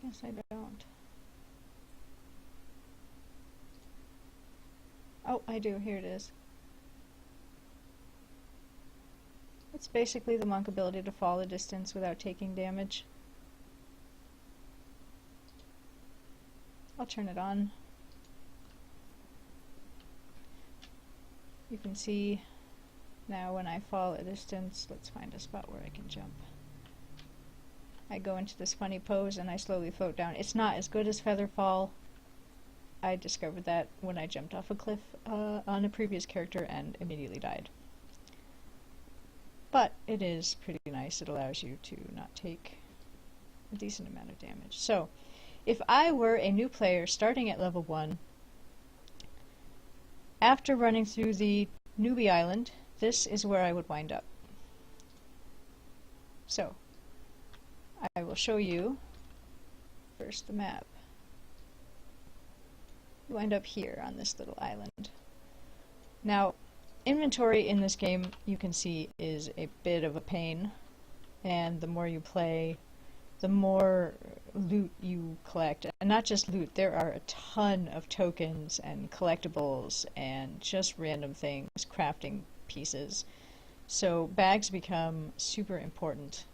guess I don't. Oh, I do. Here it is. It's basically the monk ability to fall a distance without taking damage. I'll turn it on. You can see now when I fall a distance, let's find a spot where I can jump. I go into this funny pose and I slowly float down. It's not as good as feather fall. I discovered that when I jumped off a cliff on a previous character and immediately died. But it is pretty nice. It allows you to not take a decent amount of damage. So, if I were a new player starting at level 1, after running through the newbie island, this is where I would wind up. So, I will show you first the map. You wind up here on this little island. Now, inventory in this game, you can see, is a bit of a pain, and the more you play, the more loot you collect. And not just loot, there are a ton of tokens and collectibles and just random things, crafting pieces. So bags become super important,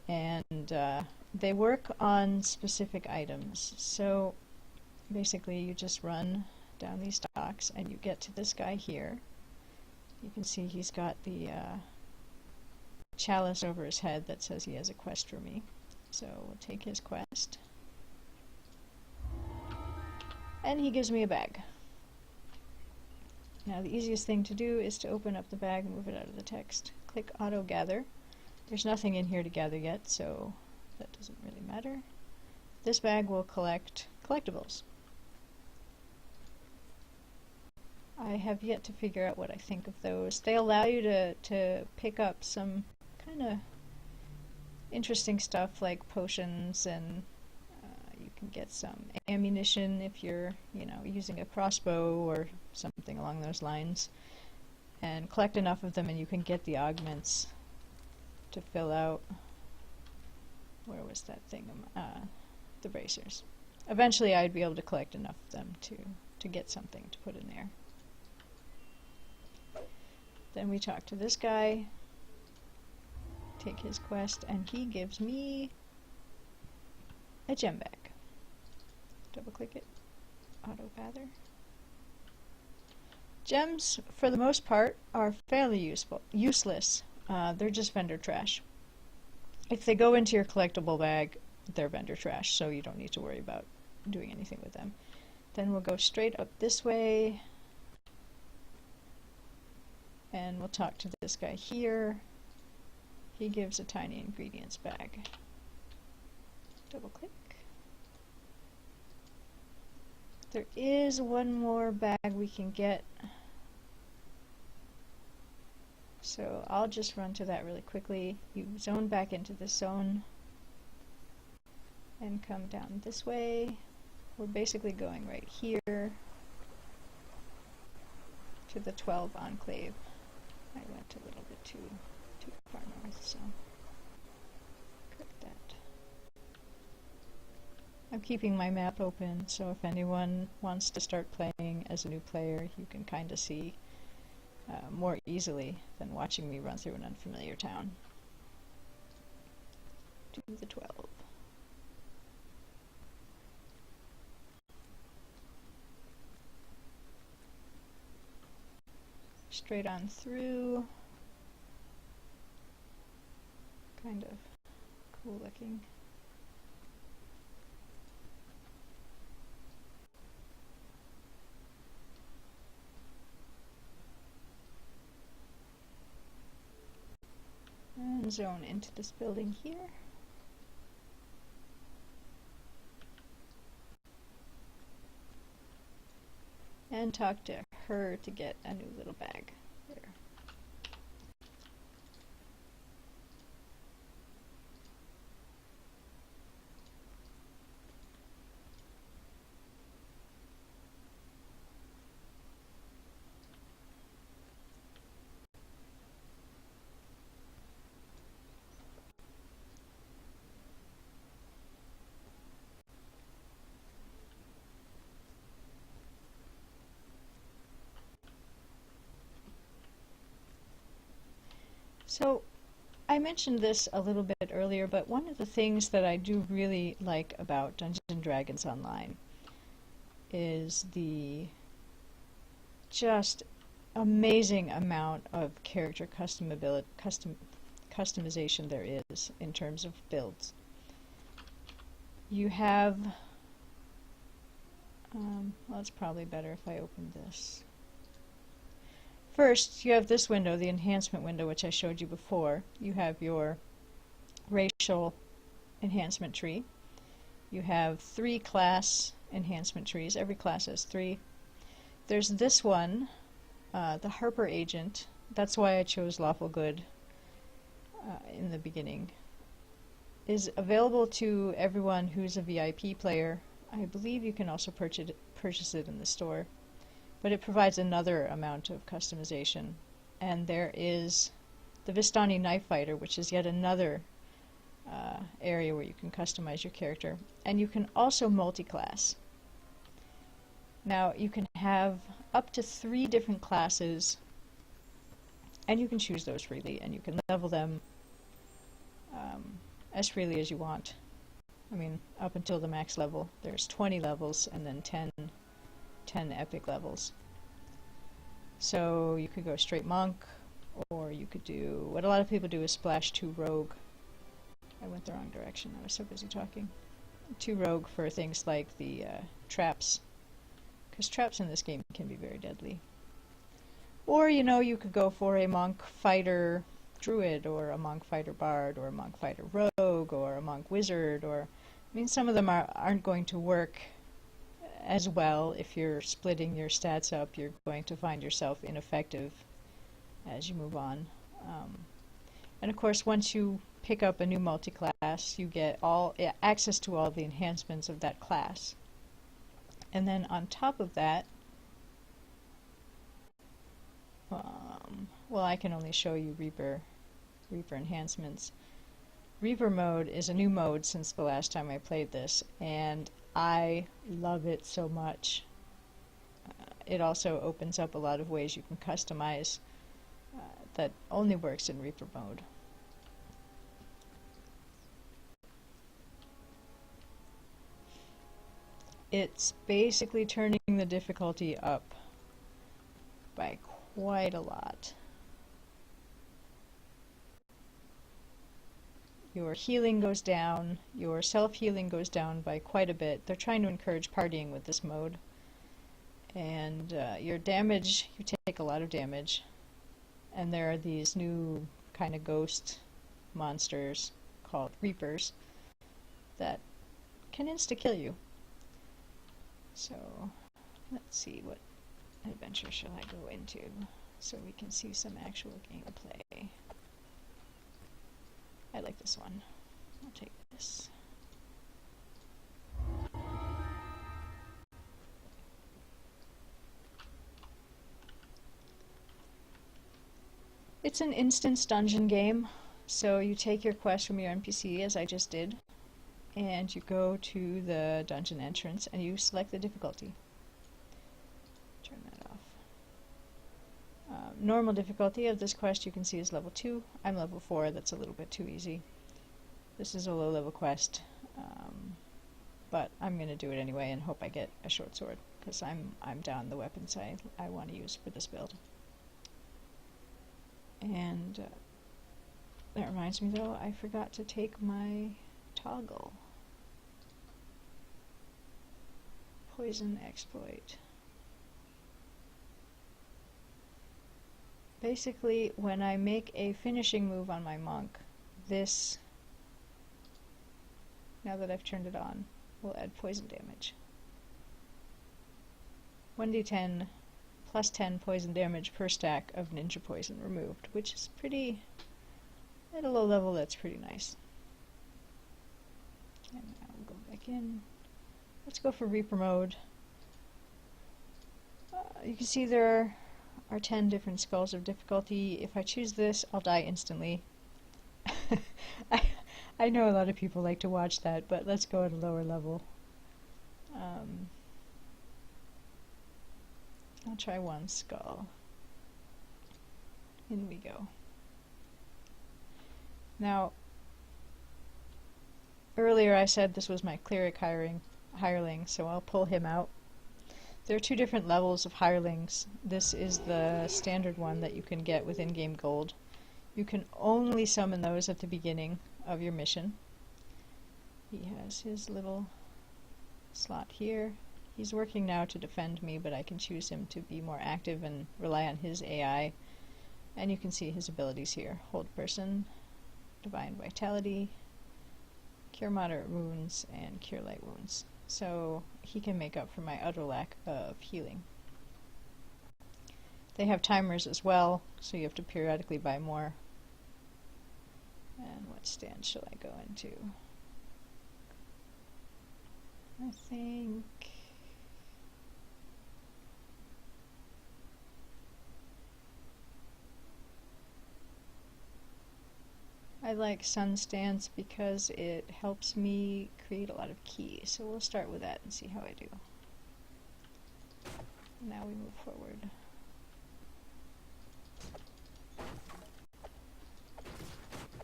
and they work on specific items. So basically you just run down these docks and you get to this guy here. You can see he's got the chalice over his head that says he has a quest for me. So we'll take his quest. And he gives me a bag. Now the easiest thing to do is to open up the bag and move it out of the text. Click Auto Gather. There's nothing in here to gather yet, so that doesn't really matter. This bag will collect collectibles. I have yet to figure out what I think of those. They allow you to pick up some kind of interesting stuff like potions, and you can get some ammunition if you're, using a crossbow or something along those lines. And collect enough of them and you can get the augments to fill out, where was that thing? The bracers. Eventually I'd be able to collect enough of them to get something to put in there. Then we talk to this guy, take his quest, and he gives me a gem bag. Double click it, auto gather. Gems, for the most part, are fairly useless. They're just vendor trash. If they go into your collectible bag, they're vendor trash, so you don't need to worry about doing anything with them. Then we'll go straight up this way, and we'll talk to this guy here. He gives a tiny ingredients bag. Double click. There is one more bag we can get, so I'll just run to that really quickly. You zone back into this zone and come down this way. We're basically going right here to the 12 enclave. I went a little bit too far north, so correct that. I'm keeping my map open, so if anyone wants to start playing as a new player, you can kind of see more easily than watching me run through an unfamiliar town. To the 12. Straight on through. Kind of cool looking. And zone into this building here. And talk to her to get a new little bag. There. So I mentioned this a little bit earlier, but one of the things that I do really like about Dungeons & Dragons Online is the just amazing amount of character customization there is in terms of builds. You have, well, it's probably better if I open this. First, you have this window, the enhancement window, which I showed you before. You have your racial enhancement tree. You have 3 class enhancement trees. Every class has 3. There's this one, the Harper Agent. That's why I chose Lawful Good in the beginning. Is available to everyone who's a VIP player. I believe you can also purchase it in the store. But it provides another amount of customization. And there is the Vistani Knife Fighter, which is yet another area where you can customize your character. And you can also multi-class. Now, you can have up to 3 different classes, and you can choose those freely, and you can level them as freely as you want. I mean, up until the max level. There's 20 levels, and then 10 epic levels. So you could go straight monk, or you could do what a lot of people do is splash 2 rogue. I went the wrong direction, I was so busy talking. 2 rogue for things like the traps, because traps in this game can be very deadly. Or, you know, you could go for a monk fighter druid, or a monk fighter bard, or a monk fighter rogue, or a monk wizard, or, I mean, some of them aren't going to work as well. If you're splitting your stats up, you're going to find yourself ineffective as you move on. And of course, once you pick up a new multi-class, you get access to all the enhancements of that class. And then on top of that, well, I can only show you Reaper enhancements. Reaper mode is a new mode since the last time I played this, and I love it so much. It also opens up a lot of ways you can customize that only works in Reaper mode. It's basically turning the difficulty up by quite a lot. Your healing goes down, your self-healing goes down by quite a bit. They're trying to encourage partying with this mode. And your damage, you take a lot of damage. And there are these new kind of ghost monsters called Reapers that can insta-kill you. So, let's see, what adventure shall I go into so we can see some actual gameplay. I like this one. I'll take this. It's an instance dungeon game, so you take your quest from your NPC, as I just did, and you go to the dungeon entrance and you select the difficulty. Turn that off. Normal difficulty of this quest you can see is level 2. I'm level 4, that's a little bit too easy. This is a low level quest, but I'm going to do it anyway and hope I get a short sword, because I'm down the weapons I want to use for this build. And that reminds me though, I forgot to take my toggle. Poison exploit. Basically, when I make a finishing move on my monk, this, now that I've turned it on, will add poison damage. 1d10 plus 10 poison damage per stack of ninja poison removed, which is pretty, at a low level, that's pretty nice. And now we'll go back in. Let's go for Reaper mode. You can see there are 10 different skulls of difficulty. If I choose this, I'll die instantly. I know a lot of people like to watch that, but let's go at a lower level. I'll try 1 skull. In we go. Now, earlier I said this was my cleric hireling, so I'll pull him out. There are two different levels of hirelings. This is the standard one that you can get with in-game gold. You can only summon those at the beginning of your mission. He has his little slot here. He's working now to defend me, but I can choose him to be more active and rely on his AI. And you can see his abilities here. Hold person, Divine Vitality, Cure Moderate Wounds, and Cure Light Wounds. So he can make up for my utter lack of healing. They have timers as well, so you have to periodically buy more. And what stand shall I go into? I think I like sun stance because it helps me create a lot of ki. So we'll start with that and see how I do. Now we move forward.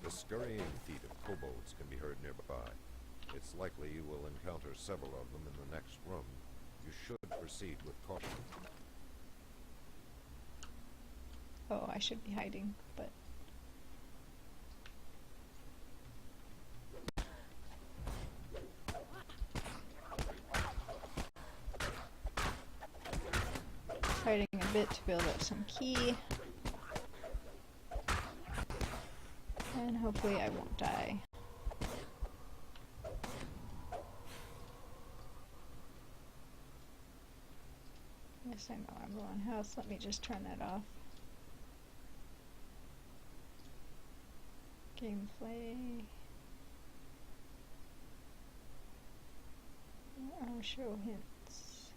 The scurrying feet of kobolds can be heard nearby. It's likely you will encounter several of them in the next room. You should proceed with caution. Oh, I should be hiding, but hiding a bit to build up some ki. And hopefully I won't die. Yes, I know I'm low on health. Let me just turn that off. Gameplay. I'll show hints.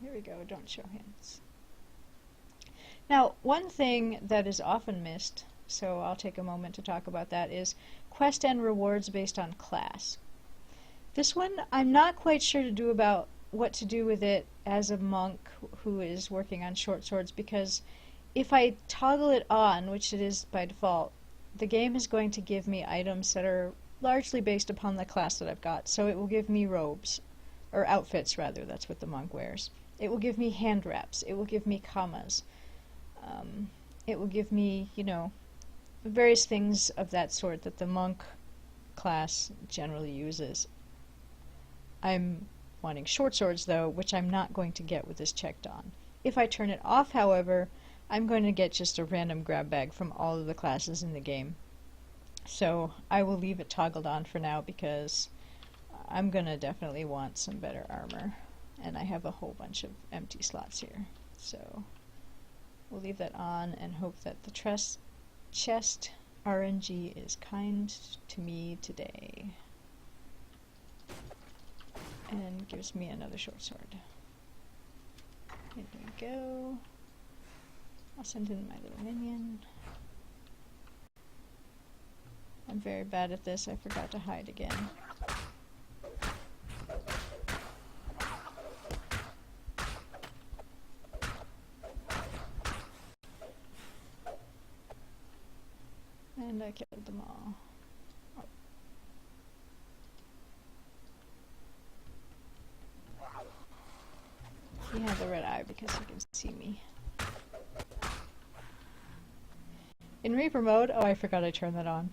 Here we go, don't show hints. Now, one thing that is often missed, so I'll take a moment to talk about that, is quest and rewards based on class. This one, I'm not quite sure to do about what to do with it as a monk who is working on short swords, because if I toggle it on, which it is by default, the game is going to give me items that are largely based upon the class that I've got. So it will give me robes, or outfits rather, that's what the monk wears. It will give me hand wraps, it will give me commas, it will give me, you know, various things of that sort that the monk class generally uses. I'm wanting short swords though, which I'm not going to get with this checked on. If I turn it off, however, I'm going to get just a random grab bag from all of the classes in the game. So I will leave it toggled on for now because I'm going to definitely want some better armor. And I have a whole bunch of empty slots here. So we'll leave that on and hope that the chest RNG is kind to me today. And gives me another short sword. Here we go. I'll send in my little minion. I'm very bad at this. I forgot to hide again. And I killed them all. Oh. He had the red eye because he can see me. In Reaper mode, oh I forgot I turned that on.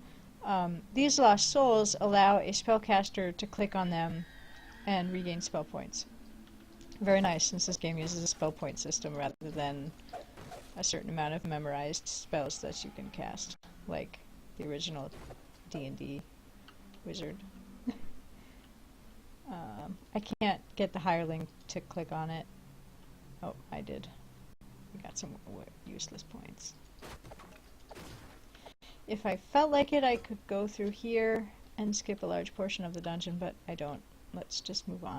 These lost souls allow a spellcaster to click on them and regain spell points. Very nice, since this game uses a spell point system rather than a certain amount of memorized spells that you can cast, like the original D&D wizard. I can't get the hireling to click on it. Oh, I did. We got some useless points. If I felt like it, I could go through here and skip a large portion of the dungeon, but I don't. Let's just move on.